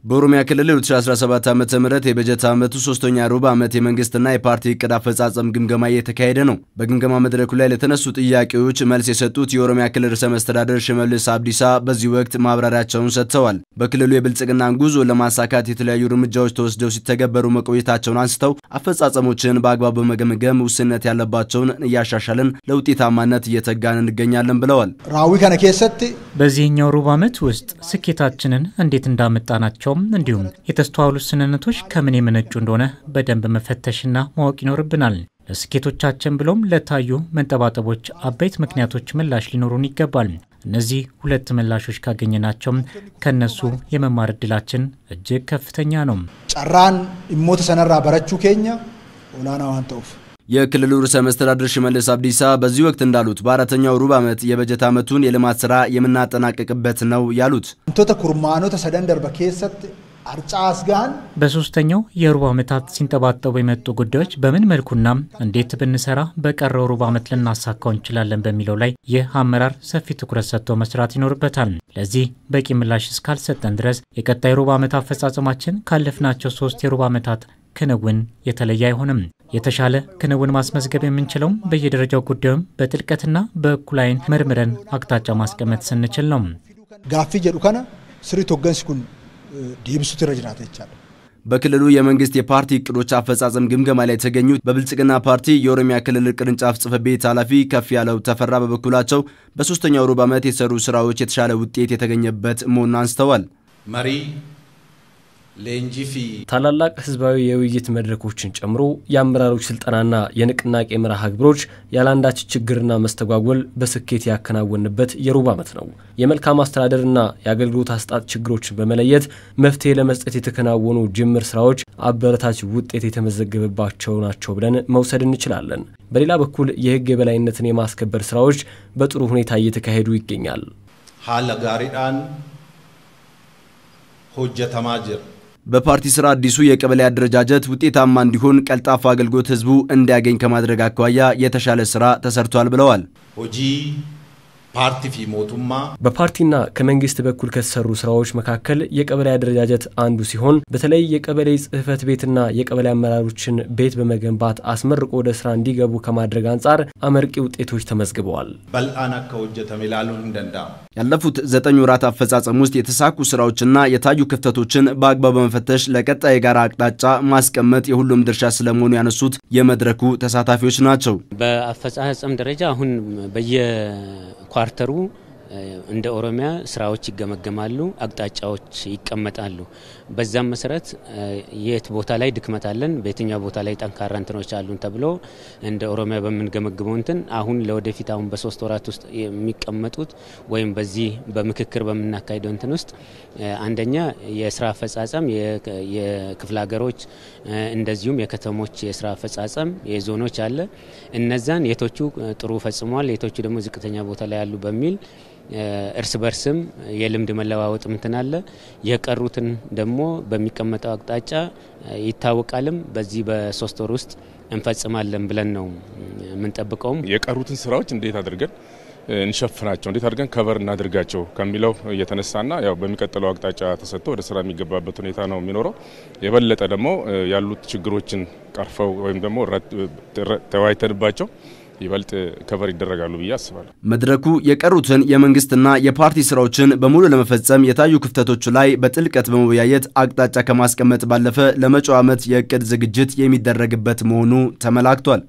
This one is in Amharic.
በኦሮሚያ ክልል 2017 ዓመተ ምህረት የበጀት ዓመቱ 3ኛ ሩብ ዓመት የመንግስትና የፓርቲ እቅድ አፈጻጸም ግምገማ እየተካሄደ ነው። በግምገማ መድረኩ ላይ ለተነሱ ጥያቄዎች መልስ የሰጡት የኦሮሚያ ክልል ርዕሰ መስተዳድር ሽመልስ አብዲሳ በዚህ ወቅት ማብራሪያቸውን ሰጥተዋል። በክልሉ የብልጽግናን ጉዞ ለማሳካት የተለያዩ እርምጃዎች ተወስደው ሲተገበሩ መቆየታቸውን አንስተው አፈጻጸሞችን በአግባቡ በመገምገም ውስንነት ያለባቸውን እያሻሻልን ለውጤታማነት እየተጋን እንገኛለን ብለዋል። ራዊ ከነ ከሰት በዚህኛው ሩብ ዓመት ውስጥ ስኬታችንን እንዴት እንዳመጣናቸው እንዲሁም የተስተዋሉ ስንነቶች ከምን የመነጩ እንደሆነ በደንብ መፈተሽና ማወቅ ይኖርብናል። ለስኬቶቻችን ብሎም ለታዩ መንጠባጠቦች አበይት ምክንያቶች ምላሽ ሊኖሩን ይገባል። እነዚህ ሁለት ምላሾች ካገኘናቸው ከነሱ የመማር እድላችን እጅግ ከፍተኛ ነው። ጫራን ኢሞተ ሰነራ በረቹ ኬኛ ኦላና ዋንተውፍ የክልሉ ርዕሰ መስተዳድር ሽመልስ አብዲሳ በዚህ ወቅት እንዳሉት በአራተኛው ሩብ ዓመት የበጀት ዓመቱን የልማት ስራ የምናጠናቀቅበት ነው ያሉት። እንቶተ ኩርማኖ ተሰደንደር በከሰት አርጫስጋን በሶስተኛው የሩብ ዓመታት ሲንጠባጠቡ የመጡ ጉዳዮች በምን መልኩና እንዴት ብንሰራ በቀረው ሩብ ዓመት ልናሳካው እንችላለን በሚለው ላይ የአመራር ሰፊ ትኩረት ሰጥቶ መስራት ይኖርበታል። ለዚህ በቂ ምላሽ እስካልሰጠን ድረስ የቀጣይ ሩብ ዓመት አፈጻጸማችን ካለፍናቸው 3 የሩብ ዓመታት ክንውን የተለየ አይሆንም። የተሻለ ክንውን ማስመዝገብ የምንችለው በየደረጃው ጉዳዩን በጥልቀትና በእኩል ዓይን መርምረን አቅጣጫ ማስቀመጥ ስንችል ነው። ጋፊ ጀዱ ከነ ስሪ ቶገንስኩን ዲብሱ ተረጅናት ይቻላል። በክልሉ የመንግስት የፓርቲ እቅዶች አፈጻጸም ግምገማ ላይ የተገኙት በብልጽግና ፓርቲ የኦሮሚያ ክልል ቅርንጫፍ ጽሕፈት ቤት ኃላፊ ከፍ ያለው ተፈራ በበኩላቸው በሶስተኛው ሩብ ዓመት የሰሩ ስራዎች የተሻለ ውጤት የተገኘበት መሆኑን አንስተዋል። መሪ ሌንጂፊ ታላላቅ ህዝባዊ የውይይት መድረኮችን ጨምሮ የአመራሮች ስልጠናና የንቅናቄ መርሃ ግብሮች ያላንዳች ችግርና መስተጓጎል በስኬት ያከናወንበት የሩብ ዓመት ነው። የመልካም አስተዳደርና የአገልግሎት አሰጣጥ ችግሮችን በመለየት መፍትሄ ለመስጠት የተከናወኑ ጅምር ስራዎች አበረታች ውጤት የተመዘገበባቸው ናቸው ብለን መውሰድ እንችላለን። በሌላ በኩል የህግ የበላይነትን የማስከበር ስራዎች በጥሩ ሁኔታ እየተካሄዱ ይገኛል። ሐለ ጋሪዳን ሆጀተማጅር በፓርቲ ስራ አዲሱ የቀበሌ አደረጃጀት ውጤታማ እንዲሆን ቀልጣፋ አገልግሎት ህዝቡ እንዲያገኝ ከማድረግ አኳያ የተሻለ ስራ ተሰርቷል ብለዋል። ሆጂ ፓርቲ ፊ ሞቱማ በፓርቲና ከመንግስት በኩል ከተሰሩ ስራዎች መካከል የቀበሌ አደረጃጀት አንዱ ሲሆን በተለይ የቀበሌ ጽሕፈት ቤትና የቀበሌ አመራሮችን ቤት በመገንባት አስመርቆ ወደ ስራ እንዲገቡ ከማድረግ አንጻር አመርቂ ውጤቶች ተመዝግበዋል። በልአና ከወጀተም ይላሉ እንደንዳ ያለፉት 9 ወራት አፈጻጸም ውስጥ የተሳኩ ስራዎችና የታዩ ክፍተቶችን በአግባቡ በመፈተሽ ለቀጣይ የጋራ አቅጣጫ ማስቀመጥ የሁሉም ድርሻ ስለመሆኑ ያነሱት የመድረኩ ተሳታፊዎች ናቸው። በአፈጻጸም ደረጃ አሁን በየኳርተሩ እንደ ኦሮሚያ ስራዎች ይገመገማሉ፣ አቅጣጫዎች ይቀመጣሉ። በዛም መሰረት የት ቦታ ላይ ድክመት አለን፣ በየትኛው ቦታ ላይ ጠንካራ እንትኖች አሉን ተብሎ እንደ ኦሮሚያ በመንገመግመው እንትን አሁን ለወደፊት አሁን በ3 ወራት ውስጥ የሚቀመጡት ወይም በዚህ በምክክር በመናካሄደው እንትን ውስጥ አንደኛ የስራ አፈጻጸም የክፍለ ሀገሮች እንደዚሁም የከተሞች የስራ አፈጻጸም የዞኖች አለ። እነዛን የቶቹ ጥሩ ፈጽሟል፣ የቶቹ ደግሞ ዝቅተኛ ቦታ ላይ ያሉ በሚል እርስ በርስም የልምድ መለዋወጥ ምንተናለ የቀሩትን ደግሞ በሚቀመጠው አቅጣጫ ይታወቃልም በዚህ በ3 ወር ውስጥ እንፈጽማለን ብለን ነው የምንጠብቀው። የቀሩትን ስራዎች እንዴት አድርገን እንሸፍናቸው እንዴት አድርገን ከቨር እናድርጋቸው ከሚለው እየተነሳና ያው በሚቀጥለው አቅጣጫ ተሰጥቶ ወደ ስራ የሚገባበት ሁኔታ ነው የሚኖረው። የበለጠ ደግሞ ያሉት ችግሮችን ቀርፈው ወይም ደግሞ ተወያይተንባቸው ይበልጥ ከቨር ይደረጋሉ ብዬ አስባለሁ። መድረኩ የቀሩትን የመንግስትና የፓርቲ ስራዎችን በሙሉ ለመፈጸም የታዩ ክፍተቶች ላይ በጥልቀት በመወያየት አቅጣጫ ከማስቀመጥ ባለፈ ለመጪው ዓመት የእቅድ ዝግጅት የሚደረግበት መሆኑ ተመላክቷል።